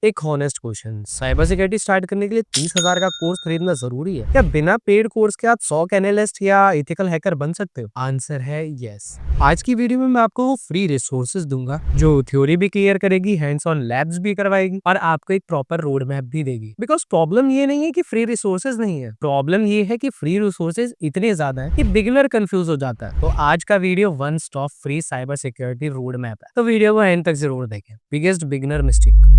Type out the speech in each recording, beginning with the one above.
एक honest question, cyber security start करने के लिए 30,000 का कोर्स खरीदना जरूरी है क्या? बिना पेड कोर्स के आप SOC एनालिस्ट या एथिकल हैकर बन सकते हो? आंसर है यस। आज की वीडियो में मैं आपको वो फ्री रिसोर्सेज दूंगा जो थ्योरी भी क्लियर करेगी, हैंड्स ऑन लैब्स भी करवाएगी और आपको एक प्रॉपर रोड मैप भी देगी। बिकॉज प्रॉब्लम ये नहीं है कि फ्री रिसोर्सेज नहीं है, प्रॉब्लम ये है कि फ्री रिसोर्सेज इतने ज्यादा है कि बिगिनर कंफ्यूज हो जाता है। तो आज का video one stop free cyber security road map है, तो वीडियो को एंड तक जरूर देखें। Biggest beginner mistake.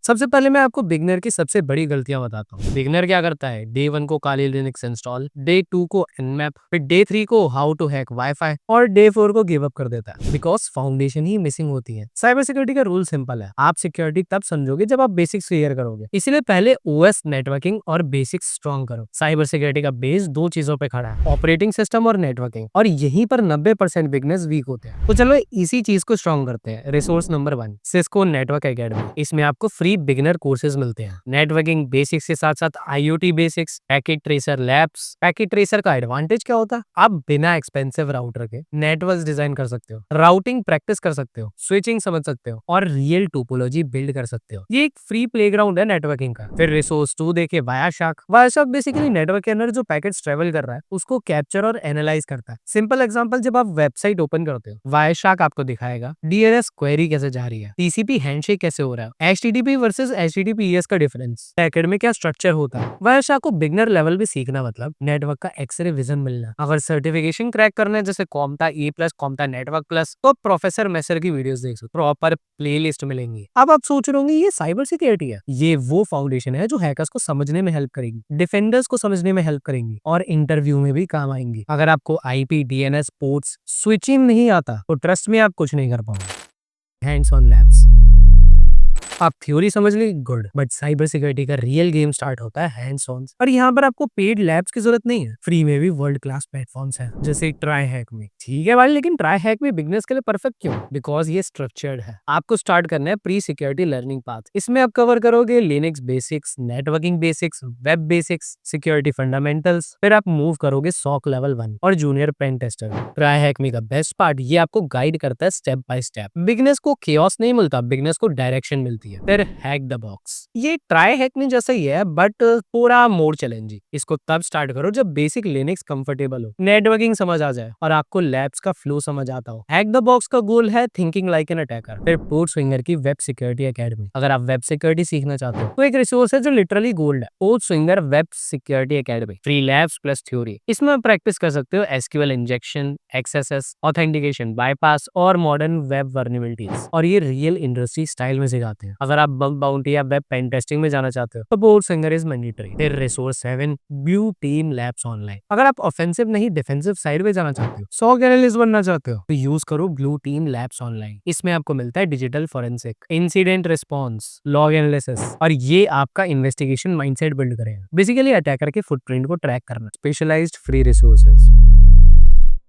सबसे पहले मैं आपको बिगनर की सबसे बड़ी गलतियां बताता हूँ। बिगनर क्या करता है, डे 1 को काली लिनक्स इंस्टॉल, डे 2 को nmap, फिर डे 3 को हाउ टू हैक वाईफाई और डे 4 को गिव अप कर देता है। बिकॉज फाउंडेशन ही मिसिंग होती है। साइबर सिक्योरिटी का रूल सिंपल है, आप सिक्योरिटी तब समझोगे जब आप बेसिक्स क्लियर करोगे। इसीलिए पहले ओएस, नेटवर्किंग और बेसिक्स स्ट्रॉन्ग करो। साइबर सिक्योरिटी का बेस दो चीजों पे खड़ा है, ऑपरेटिंग सिस्टम और नेटवर्किंग, और यहीं पर 90% बिगनर्स वीक होते हैं। तो चलो इसी चीज को स्ट्रॉन्ग करते हैं। Resource number 1, Cisco network academy. इसमें आपको फ्री बिगिनर कोर्सेज मिलते हैं। नेटवर्किंग बेसिक्स के साथ साथ IoT basics, packet tracer labs. Packet tracer का एडवांटेज क्या होता है, आप बिना एक्सपेंसिव राउटर के नेटवर्क डिजाइन कर सकते हो, राउटिंग प्रैक्टिस कर सकते हो, स्विचिंग समझ सकते हो और रियल टोपोलॉजी बिल्ड कर सकते हो। ये एक फ्री प्लेग्राउंड है नेटवर्किंग का। फिर रिसोर्स 2 देखे, वायाशार्क। वायाशार्क बेसिकली नेटवर्क के अंदर जो पैकेट्स ट्रेवल कर रहा है उसको कैप्चर और एनालाइज करता है। सिंपल एग्जांपल, जब आप वेबसाइट ओपन करते हो, वायाशार्क आपको दिखाएगा DNS क्वेरी कैसे जा रही है, TCP हैंडशेक कैसे हो रहा है, HTTP वर्सेस HTTPS का डिफरेंस, पैकेट में क्या स्ट्रक्चर होता है। वायाशार्क को बिगनर लेवल भी सीखना मतलब नेटवर्क का एक्सरे विजन मिलना। अगर सर्टिफिकेशन क्रैक करना है जैसे कॉम्टा E+, कॉम्टा नेटवर्क प्लस, तो प्रोफेसर मेसर की वीडियोस देख सकते, प्रॉपर प्लेलिस्ट मिलेंगी। अब आप सोच रहे होंगे ये साइबर सिक्योरिटी है। ये वो फाउंडेशन है जो हैकर्स को समझने में हेल्प करेगी, डिफेंडर्स को समझने में हेल्प करेंगी और इंटरव्यू में भी काम आएंगी। अगर आपको IP, DNS, पोर्ट्स, स्विचिंग नहीं आता तो ट्रस्ट में आप कुछ नहीं कर पाओगे। Hands on labs. आप थ्योरी समझ ली, गुड, बट साइबर सिक्योरिटी का रियल गेम स्टार्ट होता है हैंड्स ऑन। और यहाँ पर आपको पेड लैब्स की जरूरत नहीं है, फ्री में भी वर्ल्ड क्लास प्लेटफॉर्म्स हैं जैसे ट्राई हैक में। ठीक है भाई, लेकिन ट्राई हैक में बिगनर्स के लिए परफेक्ट क्यों? बिकॉज ये स्ट्रक्चर्ड है। आपको स्टार्ट करना है प्री सिक्योरिटी लर्निंग पाथ। इसमें आप कवर करोगे Linux basics, networking basics, web basics, security fundamentals, फिर आप मूव करोगे SOC लेवल 1 और junior pen tester. Try hack में का बेस्ट पार्ट, ये आपको गाइड करता है स्टेप बाय स्टेप। बिगनर्स को chaos नहीं मिलता, बिगनर्स को डायरेक्शन मिलती है। फिर हैक द बॉक्स, ये ट्राई हैकनिंग जैसा ही है बट पूरा मोर चैलेंजिंग। इसको तब स्टार्ट करो जब बेसिक लिनक्स कंफर्टेबल हो, नेटवर्किंग समझ आ जाए और आपको लैब्स का फ्लो समझ आता हो। हैक द बॉक्स का गोल है थिंकिंग लाइक एन अटैकर। फिर पोर्टस्विंगर की वेब सिक्योरिटी एकेडमी। अगर आप वेब सिक्योरिटी सीखना चाहते हो तो एक रिसोर्स है जो लिटरली गोल्ड है, Portswigger web security academy. Free labs plus theory. इसमें आप प्रैक्टिस कर सकते हो SQL injection, XSS, authentication, bypass और मॉडर्न वेब वर्नेबिलिटीज, और ये रियल इंडस्ट्री स्टाइल में सिखाते हैं। अगर आप बग बाउंटी या वेब पेन टेस्टिंग में जाना चाहते हो तो पोर्टस्विंगर इज मैंडेटरी। फिर resource 7, blue team labs online. अगर आप ऑफेंसिव नहीं डिफेंसिव साइड में जाना चाहते हो, SOC एनालिस्ट बनना चाहते हो, तो यूज करो ब्लू टीम लैब्स ऑनलाइन। इसमें आपको मिलता है digital forensic, incident response, log analysis, और ये आपका इन्वेस्टिगेशन माइंडसेट बिल्ड करेगा। बेसिकली अटैकर के फुटप्रिंट को ट्रैक करना। Specialized free resources.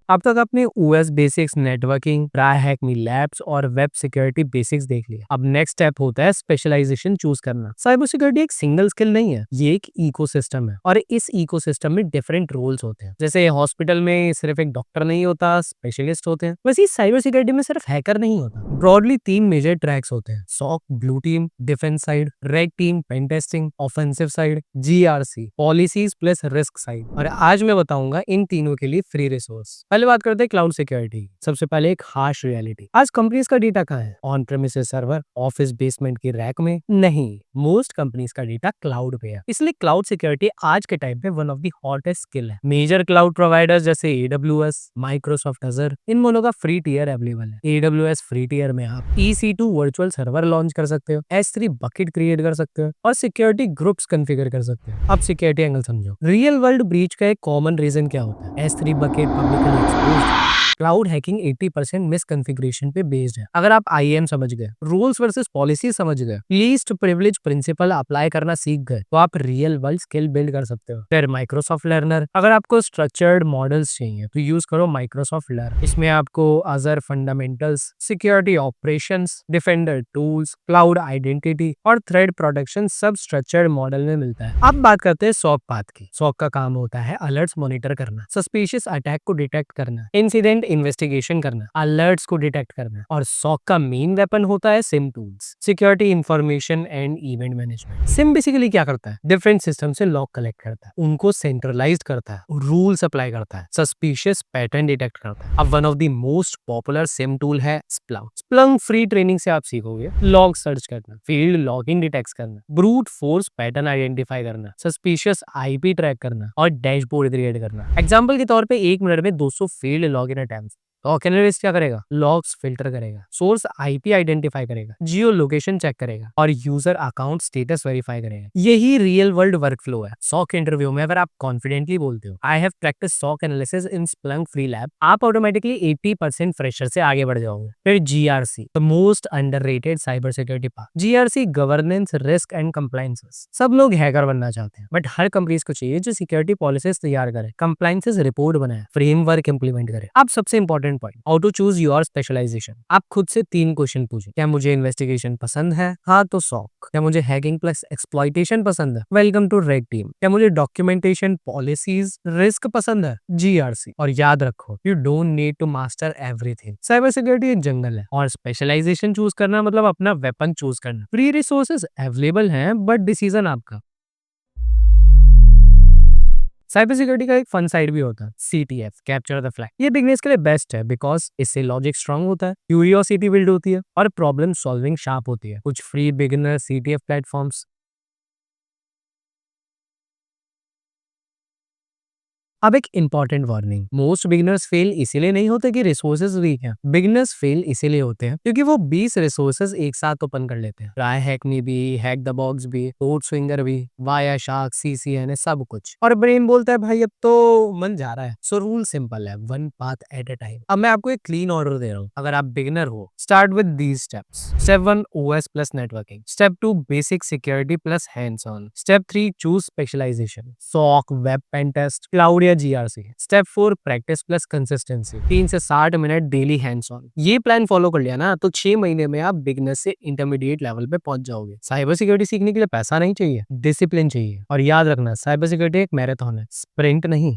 अब तक आपने OS basics, networking, try hack me labs और वेब सिक्योरिटी बेसिक्स देख लिया। अब नेक्स्ट स्टेप होता है स्पेशलाइजेशन चूज करना। साइबर सिक्योरिटी एक सिंगल स्किल नहीं है, ये एक इकोसिस्टम है और इस इकोसिस्टम में डिफरेंट रोल्स होते हैं। जैसे हॉस्पिटल में सिर्फ एक डॉक्टर नहीं होता, स्पेशलिस्ट होते हैं, वैसे ही साइबर सिक्योरिटी में सिर्फ हैकर नहीं होता। ब्रॉडली 3 मेजर ट्रैक्स होते हैं, SOC blue team, defence side, red team pen testing, offensive side GRC, policies plus risk side. और आज मैं बताऊंगा इन तीनों के लिए फ्री रिसोर्स। पहले बात करते हैं क्लाउड सिक्योरिटी। सबसे पहले एक हार्श रियलिटी, आज कंपनीज का डेटा कहाँ है? On premises server, office basement की रैक में? नहीं, मोस्ट कंपनीज का डेटा क्लाउड पे है। इसलिए क्लाउड सिक्योरिटी आज के टाइम पे one of the hottest skill है। मेजर क्लाउड प्रोवाइडर्स जैसे AWS, माइक्रोसॉफ्ट अजर, इन दोनों का फ्री टियर अवेलेबल है। AWS फ्री टियर में आप EC2 वर्चुअल सर्वर लॉन्च कर सकते हो, S3 बकेट क्रिएट कर सकते हो और सिक्योरिटी ग्रुप्स कॉन्फ़िगर कर सकते हो। अब सिक्योरिटी एंगल समझो। रियल वर्ल्ड ब्रीच का एक कॉमन रीजन क्या होता है? S3 bucket publicly exposed. Cloud hacking 80% misconfiguration पे बेस्ड है। अगर आप IAM समझ गए, रूल्स वर्सेस पॉलिसी समझ गए, लीस्ट प्रिविलेज प्रिंसिपल अप्लाई करना सीख गए, तो आप रियल वर्ल्ड स्किल बिल्ड कर सकते हो। फिर माइक्रोसॉफ्ट लर्नर, अगर आपको स्ट्रक्चर्ड मॉडल्स चाहिए तो यूज करो माइक्रोसॉफ्ट लर्न। इसमें आपको अजर fundamentals, security operations, defender tools, cloud identity और थ्रेड प्रोटेक्शन सब स्ट्रक्चर्ड मॉडल में मिलता है। अब बात करते हैं SOC पाथ की। SOC का काम होता है अलर्ट्स मॉनिटर करना, सस्पिशियस अटैक को डिटेक्ट करना, इंसिडेंट इंटेलिजेंट इन्वेस्टिगेशन करना, अलर्ट्स को डिटेक्ट करना। और सॉक का मेन वेपन होता है SIM tools, security information and event management. SIM basically क्या करता है, डिफरेंट सिस्टम से लॉग कलेक्ट करता है, उनको सेंट्रलाइज करता है, रूल्स अप्लाई करता है, सस्पिशियस पैटर्न डिटेक्ट करता है। अब one of the most popular SIM tool है स्प्लंक। स्प्लंक फ्री ट्रेनिंग से आप सीखोगे लॉग सर्च करना, फील्ड लॉगिंग डिटेक्ट करना, ब्रूट फोर्स पैटर्न आइडेंटिफाई करना, सस्पिशियस आईपी ट्रैक करना और डैशबोर्ड क्रिएट करना। एग्जांपल के तौर पे 1 मिनट में 200 फील्ड लॉगिन अटेम्प्ट्स। तो एनालिस्ट क्या करेगा, लॉग्स फिल्टर करेगा, सोर्स आईपी आइडेंटिफाई करेगा, जियो लोकेशन चेक करेगा और यूजर अकाउंट स्टेटस वेरीफाई करेगा। यही रियल वर्ल्ड वर्कफ्लो है। सॉक इंटरव्यू में अगर आप कॉन्फिडेंटली बोलते हो I have practice SOC analysis in Splunk free lab, आप ऑटोमेटिकली 80% फ्रेशर से आगे बढ़ जाओगे। फिर GRC, the most underrated cyber security part. GRC governance, risk and compliances. सब लोग हैकर बनना चाहते हैं बट हर कंपनीज को चाहिए जो सिक्योरिटी पॉलिसीज तैयार करे, कंप्लायंसेस रिपोर्ट बनाए, फ्रेमवर्क इंप्लीमेंट करे। अब सबसे important point, how to choose your specialization. आप खुद से 3 क्वेश्चन पूछे, क्या मुझे इन्वेस्टिगेशन पसंद है, हाँ तो सॉक। क्या मुझे हैकिंग प्लस एक्सप्लॉइटेशन पसंद है, वेलकम टू रेड टीम। क्या मुझे डॉक्यूमेंटेशन, पॉलिसीज, रिस्क पसंद है, जीआरसी। और याद रखो, you don't need to master everything. Cyber security एक जंगल है और स्पेशलाइजेशन चूज करना मतलब अपना वेपन चूज करना। फ्री रिसोर्सेज अवेलेबल हैं बट डिसीजन आपका। साइबर सिक्योरिटी का एक फन साइड भी होता है, CTF, कैप्चर द फ्लैग। ये बिगनर्स के लिए बेस्ट है बिकॉज इससे लॉजिक स्ट्रांग होता है, क्यूरियोसिटी बिल्ड होती है और प्रॉब्लम सॉल्विंग शार्प होती है। कुछ फ्री बिगिनर CTF प्लेटफॉर्म्स। अब एक important warning, most beginners fail इसीलिए नहीं होते कि रिसोर्सेज वीक हैं, बिगिनर्स फेल इसीलिए होते हैं क्योंकि वो 20 रिसोर्सेज एक साथ ओपन कर लेते हैं। ट्राई हैक मी भी, हैक द बॉक्स भी, कोड स्विंगर भी, वाया शार्क, CCNA, सब कुछ। और ब्रेन बोलता है भाई अब तो मन जा रहा है। सो रूल सिंपल है, one path at a time. अब मैं आपको एक क्लीन ऑर्डर दे रहा हूँ। अगर आप बिगिनर हो, start with these steps. Step 1, OS plus networking. Step 2, basic security plus hands on. Step 3, choose specialization, SOC, web pen test, cloud या GRC। Step 4, practice plus consistency, 3 से 60 मिनट डेली हैंड्स ऑन। ये plan follow कर लिया ना तो 6 महीने में आप बिगनर से इंटरमीडिएट लेवल पे पहुंच जाओगे। साइबर सिक्योरिटी सीखने के लिए पैसा नहीं चाहिए, डिसिप्लिन चाहिए। और याद रखना, साइबर सिक्योरिटी एक मैराथन है, स्प्रिंट नहीं।